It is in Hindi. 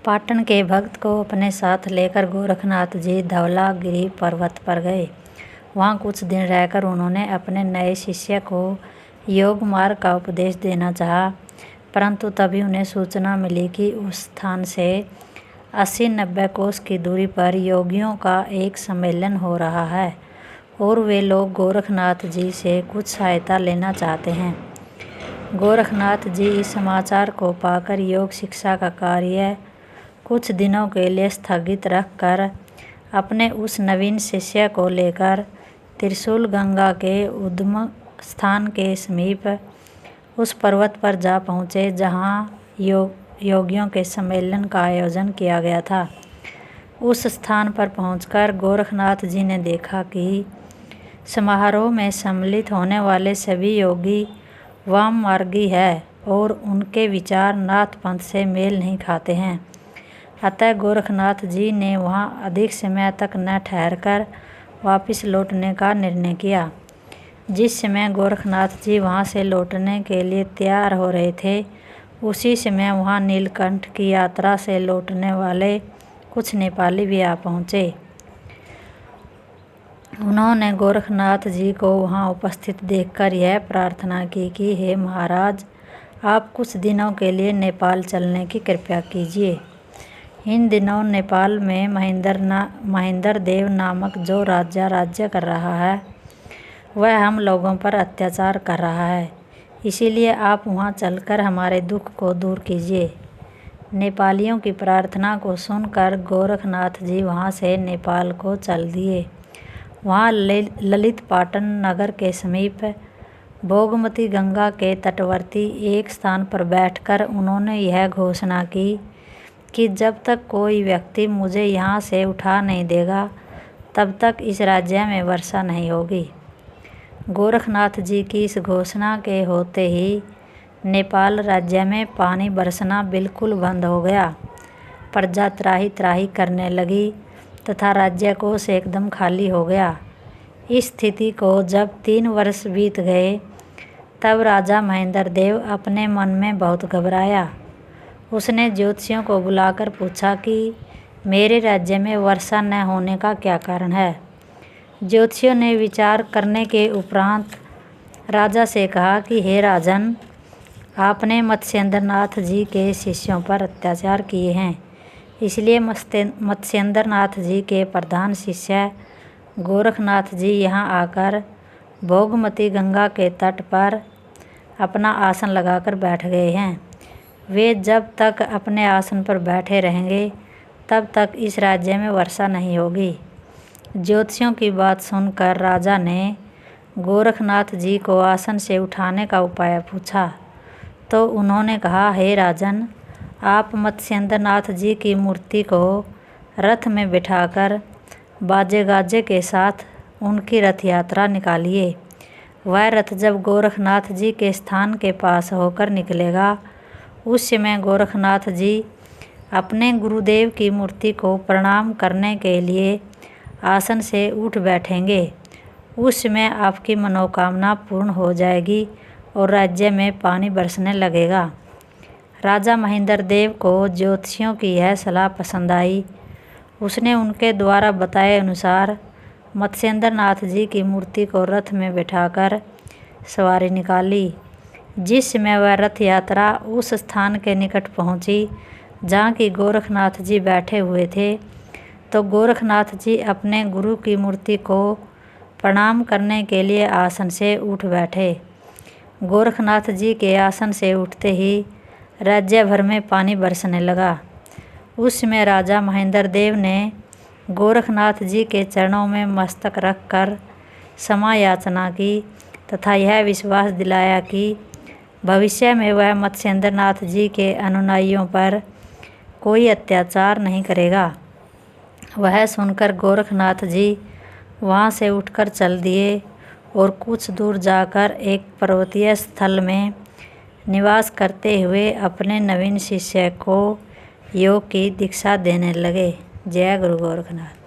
पाटन के भक्त को अपने साथ लेकर गोरखनाथ जी धवलागिरी पर्वत पर गए। वहाँ कुछ दिन रहकर उन्होंने अपने नए शिष्य को योग मार्ग का उपदेश देना चाहा, परंतु तभी उन्हें सूचना मिली कि उस स्थान से 80-90 कोस की दूरी पर योगियों का एक सम्मेलन हो रहा है और वे लोग गोरखनाथ जी से कुछ सहायता लेना चाहते हैं। गोरखनाथ जी इस समाचार को पाकर योग शिक्षा का कार्य कुछ दिनों के लिए स्थगित रखकर अपने उस नवीन शिष्य को लेकर त्रिशूल गंगा के उद्गम स्थान के समीप उस पर्वत पर जा पहुँचे जहाँ योगियों के सम्मेलन का आयोजन किया गया था। उस स्थान पर पहुंचकर गोरखनाथ जी ने देखा कि समारोह में सम्मिलित होने वाले सभी योगी वाम मार्गी है और उनके विचार नाथ पंथ से मेल नहीं खाते हैं। अतः गोरखनाथ जी ने वहां अधिक समय तक न ठहरकर वापस लौटने का निर्णय किया। जिस समय गोरखनाथ जी वहां से लौटने के लिए तैयार हो रहे थे, उसी समय वहां नीलकंठ की यात्रा से लौटने वाले कुछ नेपाली भी आ पहुँचे। उन्होंने गोरखनाथ जी को वहां उपस्थित देखकर यह प्रार्थना की कि हे महाराज, आप कुछ दिनों के लिए नेपाल चलने की कृपा कीजिए। इन दिनों नेपाल में महेंद्र देव नामक जो राजा राज्य कर रहा है, वह हम लोगों पर अत्याचार कर रहा है, इसीलिए आप वहां चलकर हमारे दुख को दूर कीजिए। नेपालियों की प्रार्थना को सुनकर गोरखनाथ जी वहां से नेपाल को चल दिए। वहां ललित पाटन नगर के समीप भोगमती गंगा के तटवर्ती एक स्थान पर बैठकर उन्होंने यह घोषणा की कि जब तक कोई व्यक्ति मुझे यहाँ से उठा नहीं देगा, तब तक इस राज्य में वर्षा नहीं होगी। गोरखनाथ जी की इस घोषणा के होते ही नेपाल राज्य में पानी बरसना बिल्कुल बंद हो गया। प्रजा त्राही त्राही करने लगी तथा राज्य कोष एकदम खाली हो गया। इस स्थिति को जब 3 वर्ष बीत गए, तब राजा महेंद्र देव अपने मन में बहुत घबराया। उसने ज्योतिषियों को बुलाकर पूछा कि मेरे राज्य में वर्षा न होने का क्या कारण है। ज्योतिषियों ने विचार करने के उपरांत राजा से कहा कि हे राजन, आपने मत्स्येंद्रनाथ जी के शिष्यों पर अत्याचार किए हैं, इसलिए मत्स्येंद्रनाथ जी के प्रधान शिष्य गोरखनाथ जी यहाँ आकर भोगमती गंगा के तट पर अपना आसन लगाकर बैठ गए हैं। वे जब तक अपने आसन पर बैठे रहेंगे, तब तक इस राज्य में वर्षा नहीं होगी। ज्योतिषियों की बात सुनकर राजा ने गोरखनाथ जी को आसन से उठाने का उपाय पूछा, तो उन्होंने कहा, हे राजन, आप मत्स्येंद्रनाथ जी की मूर्ति को रथ में बिठाकर बाजे गाजे के साथ उनकी रथ यात्रा निकालिए। वह रथ जब गोरखनाथ जी के स्थान के पास होकर निकलेगा, उस समय गोरखनाथ जी अपने गुरुदेव की मूर्ति को प्रणाम करने के लिए आसन से उठ बैठेंगे। उस समय आपकी मनोकामना पूर्ण हो जाएगी और राज्य में पानी बरसने लगेगा। राजा महेंद्र देव को ज्योतिषियों की यह सलाह पसंद आई। उसने उनके द्वारा बताए अनुसार मत्स्येंद्रनाथ जी की मूर्ति को रथ में बिठाकर सवारी निकाली। जिस समय वह रथ यात्रा उस स्थान के निकट पहुंची जहाँ की गोरखनाथ जी बैठे हुए थे, तो गोरखनाथ जी अपने गुरु की मूर्ति को प्रणाम करने के लिए आसन से उठ बैठे। गोरखनाथ जी के आसन से उठते ही राज्य भर में पानी बरसने लगा। उस समय राजा महेंद्र देव ने गोरखनाथ जी के चरणों में मस्तक रखकर क्षमा याचना की तथा यह विश्वास दिलाया कि भविष्य में वह मत्स्येंद्रनाथ जी के अनुयायियों पर कोई अत्याचार नहीं करेगा। वह सुनकर गोरखनाथ जी वहाँ से उठकर चल दिए और कुछ दूर जाकर एक पर्वतीय स्थल में निवास करते हुए अपने नवीन शिष्य को योग की दीक्षा देने लगे। जय गुरु गोरखनाथ।